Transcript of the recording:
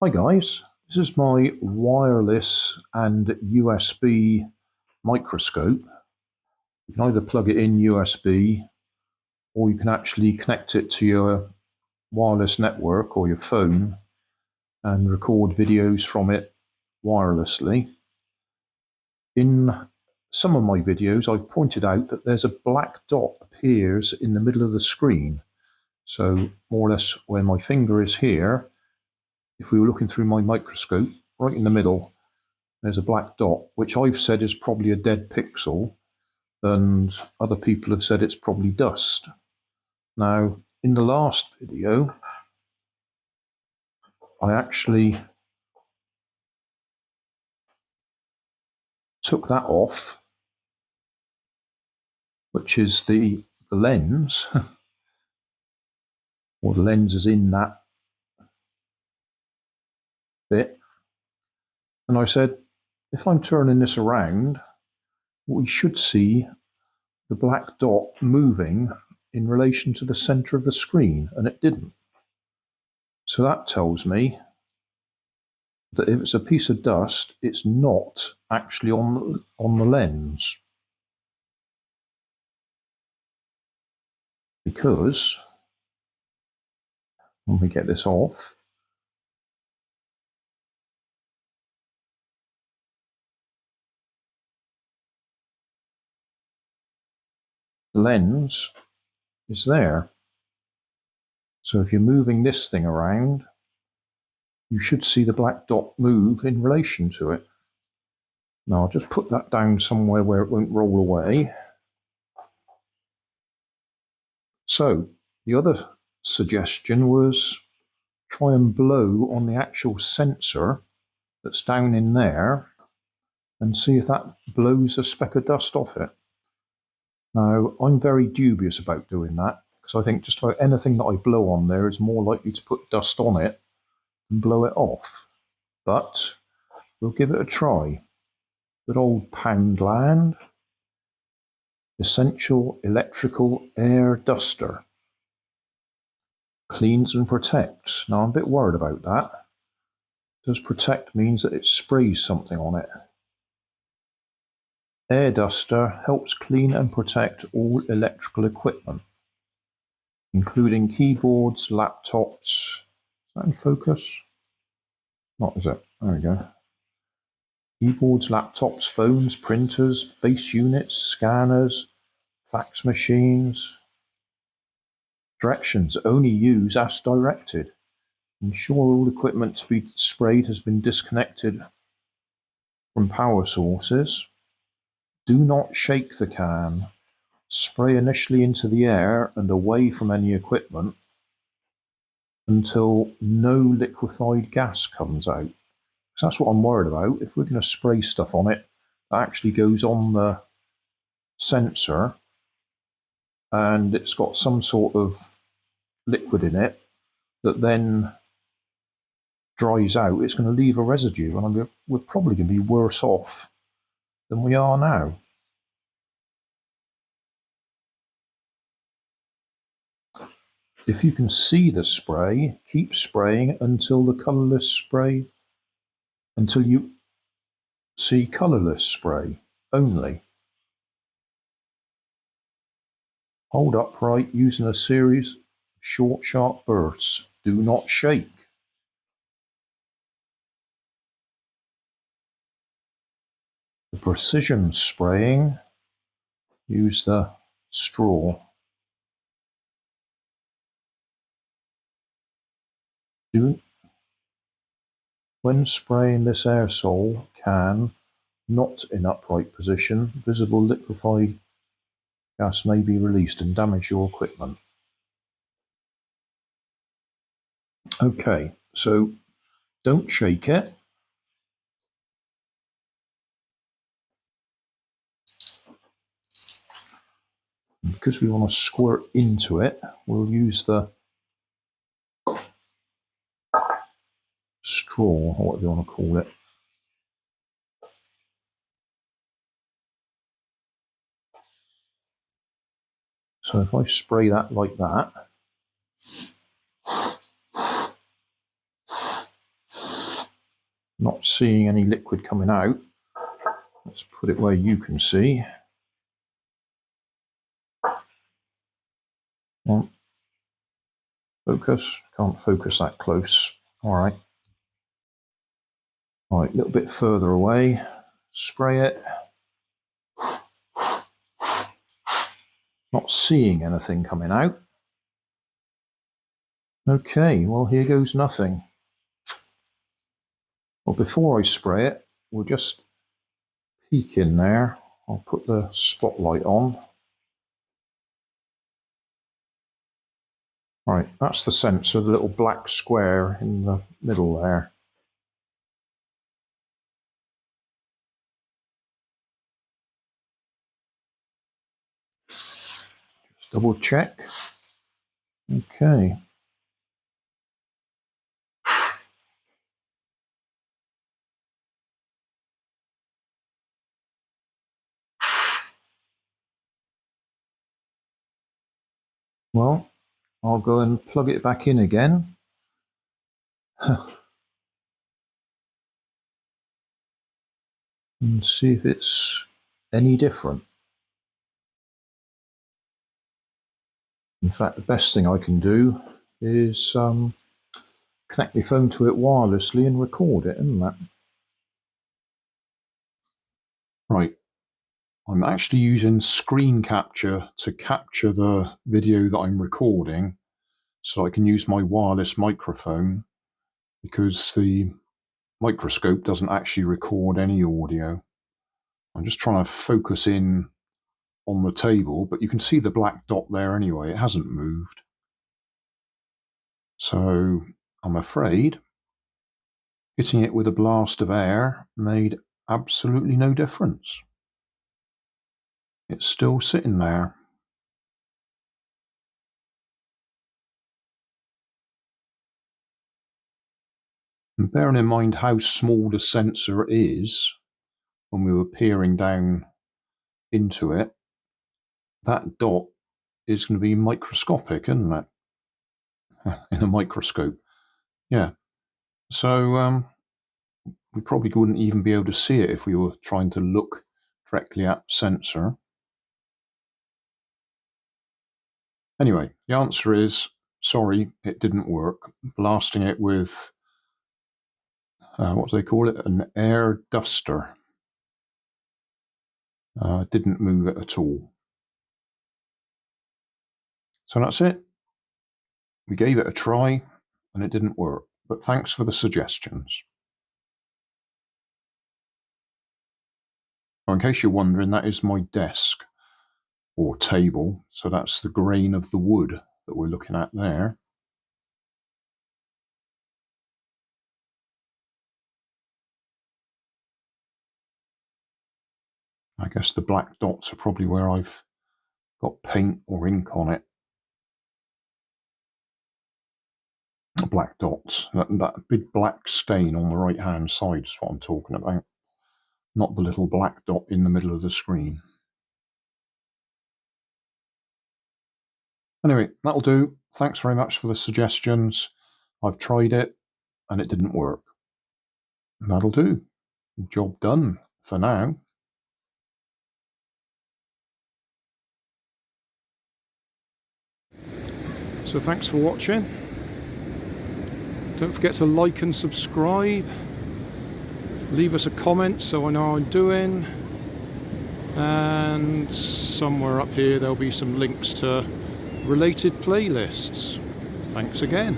Hi guys, this is my wireless and USB microscope. You can either plug it in USB or you can actually connect it to your wireless network or your phone and record videos from it wirelessly. In some of my videos, I've pointed out that there's a black dot appears in the middle of the screen. So more or less where my finger is here, if we were looking through my microscope, right in the middle, there's a black dot, which I've said is probably a dead pixel, and other people have said it's probably dust. Now, in the last video, I actually took that off, which is the lens, or the lens is in that bit. And I said, if I'm turning this around, we should see the black dot moving in relation to the center of the screen, and it didn't. So that tells me that if it's a piece of dust, it's not actually on the lens. Because, when we get this off, the lens is there. So if you're moving this thing around, you should see the black dot move in relation to it. Now I'll just put that down somewhere where it won't roll away. So the other suggestion was try and blow on the actual sensor that's down in there and see if that blows a speck of dust off it. Now, I'm very dubious about doing that because I think just about anything that I blow on there is more likely to put dust on it than blow it off. But we'll give it a try. Good old Poundland Essential Electrical Air Duster. Cleans and protects. Now, I'm a bit worried about that. Does protect means that it sprays something on it. Air duster helps clean and protect all electrical equipment, including keyboards, laptops. Is that in focus? Not, is it? There we go. Keyboards, laptops, phones, printers, base units, scanners, fax machines. Directions: only use as directed. Ensure all equipment to be sprayed has been disconnected from power sources. Do not shake the can. Spray initially into the air and away from any equipment until no liquefied gas comes out. So that's what I'm worried about. If we're going to spray stuff on it, that actually goes on the sensor and it's got some sort of liquid in it that then dries out, it's going to leave a residue, and we're probably going to be worse off than we are now. If you can see the spray, keep spraying until the colourless spray, until you see colourless spray only. Hold upright using a series of short, sharp bursts. Do not shake. The precision spraying, use the straw. When spraying this aerosol can not in upright position, visible liquefied gas may be released and damage your equipment. Okay, so don't shake it. Because we want to squirt into it, we'll use the straw, or whatever you want to call it. So if I spray that like that, Not seeing any liquid coming out. Let's put it where you can see. Well, focus. Can't focus that close. All right. All right, a little bit further away. Spray it. Not seeing anything coming out. Okay, well, here goes nothing. Well, before I spray it, we'll just peek in there. I'll put the spotlight on. Right, that's the sensor, the little black square in the middle there. Just double check. Okay. Well, I'll go and plug it back in again. And see if it's any different. In fact, the best thing I can do is connect my phone to it wirelessly and record it, isn't that? Right. I'm actually using screen capture to capture the video that I'm recording so I can use my wireless microphone, because the microscope doesn't actually record any audio. I'm just trying to focus in on the table, but you can see the black dot there anyway. It hasn't moved. So I'm afraid hitting it with a blast of air made absolutely no difference. It's still sitting there. And bearing in mind how small the sensor is, when we were peering down into it, that dot is going to be microscopic, isn't it? In a microscope. Yeah. So we probably wouldn't even be able to see it if we were trying to look directly at the sensor. Anyway, the answer is, sorry, it didn't work. Blasting it with, what do they call it? An air duster. Didn't move it at all. So that's it. We gave it a try and it didn't work, but thanks for the suggestions. In case you're wondering, that is my desk or table. So that's the grain of the wood that we're looking at there. I guess the black dots are probably where I've got paint or ink on it. Black dots, that big black stain on the right hand side is what I'm talking about, not the little black dot in the middle of the screen. Anyway, that'll do. Thanks very much for the suggestions. I've tried it and it didn't work. That'll do. Job done for now. So thanks for watching. Don't forget to like and subscribe. Leave us a comment so I know how I'm doing. And somewhere up here there'll be some links to related playlists. Thanks again.